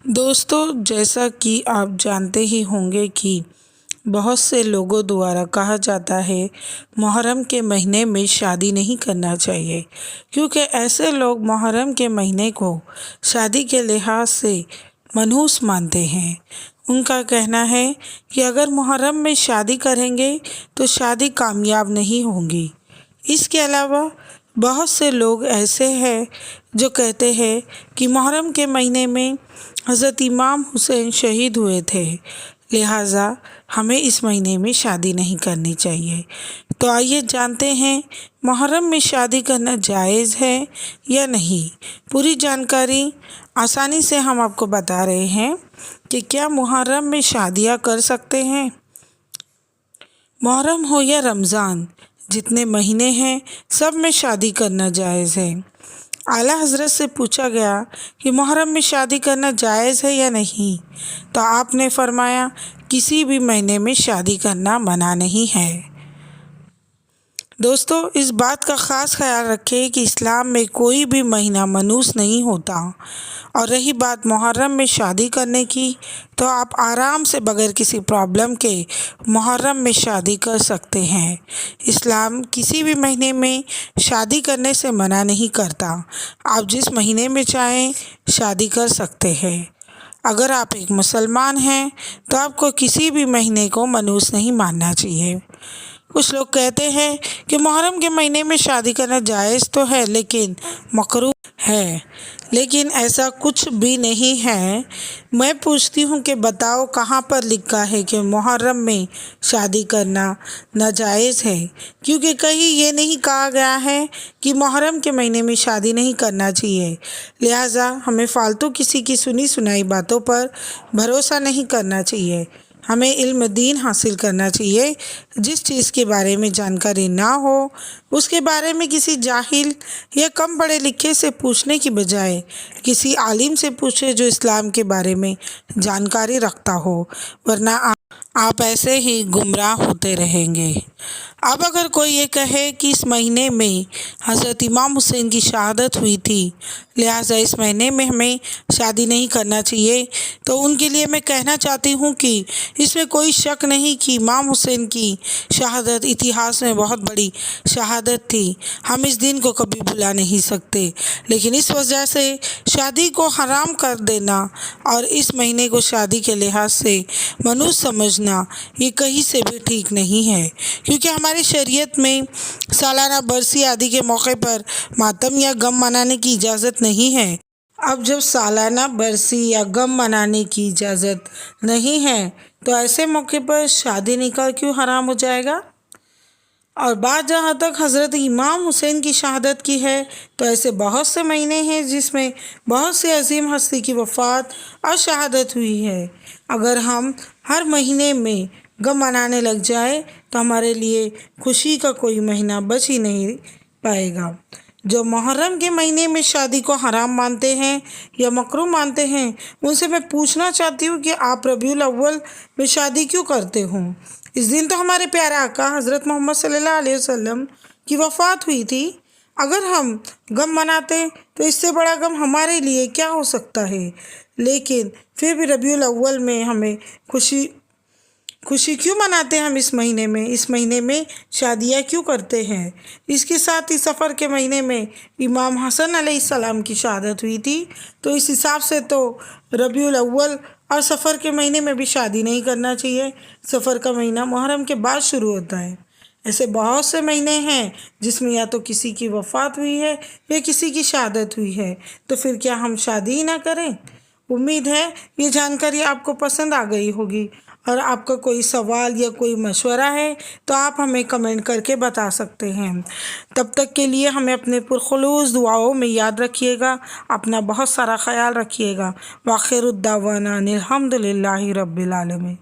دوستو، جیسا کہ آپ جانتے ہی ہوں گے کہ بہت سے لوگوں دوارا کہا جاتا ہے محرم کے مہینے میں شادی نہیں کرنا چاہیے، کیونکہ ایسے لوگ محرم کے مہینے کو شادی کے لحاظ سے منحوس مانتے ہیں۔ ان کا کہنا ہے کہ اگر محرم میں شادی کریں گے تو شادی کامیاب نہیں ہوگی۔ اس کے علاوہ بہت سے لوگ ایسے ہیں جو کہتے ہیں کہ محرم کے مہینے میں حضرت امام حسین شہید ہوئے تھے، لہٰذا ہمیں اس مہینے میں شادی نہیں کرنی چاہیے۔ تو آئیے جانتے ہیں محرم میں شادی کرنا جائز ہے یا نہیں۔ پوری جانکاری آسانی سے ہم آپ کو بتا رہے ہیں کہ کیا محرم میں شادیاں کر سکتے ہیں۔ محرم ہو یا رمضان، جتنے مہینے ہیں سب میں شادی کرنا جائز ہے۔ اعلیٰ حضرت سے پوچھا گیا کہ محرم میں شادی کرنا جائز ہے یا نہیں، تو آپ نے فرمایا کسی بھی مہینے میں شادی کرنا منع نہیں ہے۔ دوستو، اس بات کا خاص خیال رکھیں کہ اسلام میں کوئی بھی مہینہ منحوس نہیں ہوتا، اور رہی بات محرم میں شادی کرنے کی، تو آپ آرام سے بغیر کسی پرابلم کے محرم میں شادی کر سکتے ہیں۔ اسلام کسی بھی مہینے میں شادی کرنے سے منع نہیں کرتا، آپ جس مہینے میں چاہیں شادی کر سکتے ہیں۔ اگر آپ ایک مسلمان ہیں تو آپ کو کسی بھی مہینے کو منحوس نہیں ماننا چاہیے۔ کچھ لوگ کہتے ہیں کہ محرم کے مہینے میں شادی کرنا جائز تو ہے لیکن مکروہ ہے، لیکن ایسا کچھ بھی نہیں ہے۔ میں پوچھتی ہوں کہ بتاؤ کہاں پر لکھا ہے کہ محرم میں شادی کرنا ناجائز ہے، کیونکہ کہیں یہ نہیں کہا گیا ہے کہ محرم کے مہینے میں شادی نہیں کرنا چاہیے۔ لہٰذا ہمیں فالتو کسی کی سنی سنائی باتوں پر بھروسہ نہیں کرنا چاہیے۔ ہمیں علم دین حاصل کرنا چاہیے۔ جس چیز کے بارے میں جانکاری نہ ہو اس کے بارے میں کسی جاہل یا کم پڑھے لکھے سے پوچھنے کی بجائے کسی عالم سے پوچھے جو اسلام کے بارے میں جانکاری رکھتا ہو، ورنہ آپ ایسے ہی گمراہ ہوتے رہیں گے۔ اب اگر کوئی یہ کہے کہ اس مہینے میں حضرت امام حسین کی شہادت ہوئی تھی، لہٰذا اس مہینے میں ہمیں شادی نہیں کرنا چاہیے، تو ان کے لیے میں کہنا چاہتی ہوں کہ اس میں کوئی شک نہیں کہ امام حسین کی شہادت اتہاس میں بہت بڑی شہادت تھی۔ ہم اس دن کو کبھی بھلا نہیں سکتے، لیکن اس وجہ سے شادی کو حرام کر دینا اور اس مہینے کو شادی کے لحاظ سے منحوس سمجھنا، یہ کہیں سے بھی ٹھیک نہیں ہے، کیونکہ ہماری شریعت میں سالانہ برسی آدی کے موقع پر ماتم یا غم منانے کی اجازت نہیں ہے۔ اب جب سالانہ برسی یا غم منانے کی اجازت نہیں ہے تو ایسے موقع پر شادی نکاح کیوں حرام ہو جائے گا؟ اور بات جہاں تک حضرت امام حسین کی شہادت کی ہے، تو ایسے بہت سے مہینے ہیں جس میں بہت سی عظیم ہستی کی وفات اور شہادت ہوئی ہے۔ اگر ہم ہر مہینے میں غم منانے لگ جائیں تو ہمارے لیے خوشی کا کوئی مہینہ بچ ہی نہیں پائے گا۔ جو محرم کے مہینے میں شادی کو حرام مانتے ہیں یا مکروہ مانتے ہیں، ان سے میں پوچھنا چاہتی ہوں کہ آپ ربیع الاول میں شادی کیوں کرتے ہوں؟ اس دن تو ہمارے پیارے آقا حضرت محمد صلی اللہ علیہ وسلم کی وفات ہوئی تھی۔ اگر ہم غم مناتے تو اس سے بڑا غم ہمارے لیے کیا ہو سکتا ہے؟ لیکن پھر بھی ربیع الاول میں ہمیں خوشی کیوں مناتے ہیں؟ ہم اس مہینے میں شادیاں کیوں کرتے ہیں؟ اس کے ساتھ ہی سفر کے مہینے میں امام حسن علیہ السلام کی شہادت ہوئی تھی، تو اس حساب سے تو ربیع الاول اور سفر کے مہینے میں بھی شادی نہیں کرنا چاہیے۔ سفر کا مہینہ محرم کے بعد شروع ہوتا ہے۔ ایسے بہت سے مہینے ہیں جس میں یا تو کسی کی وفات ہوئی ہے یا کسی کی شہادت ہوئی ہے، تو پھر کیا ہم شادی ہی نہ کریں؟ امید ہے یہ جانکاری آپ کو پسند آ گئی ہوگی، اور آپ کا کوئی سوال یا کوئی مشورہ ہے تو آپ ہمیں کمنٹ کر کے بتا سکتے ہیں۔ تب تک کے لیے ہمیں اپنے پرخلوص دعاؤں میں یاد رکھیے گا، اپنا بہت سارا خیال رکھیے گا۔ وآخر الدعوانا ان الحمد للہ رب العالمین۔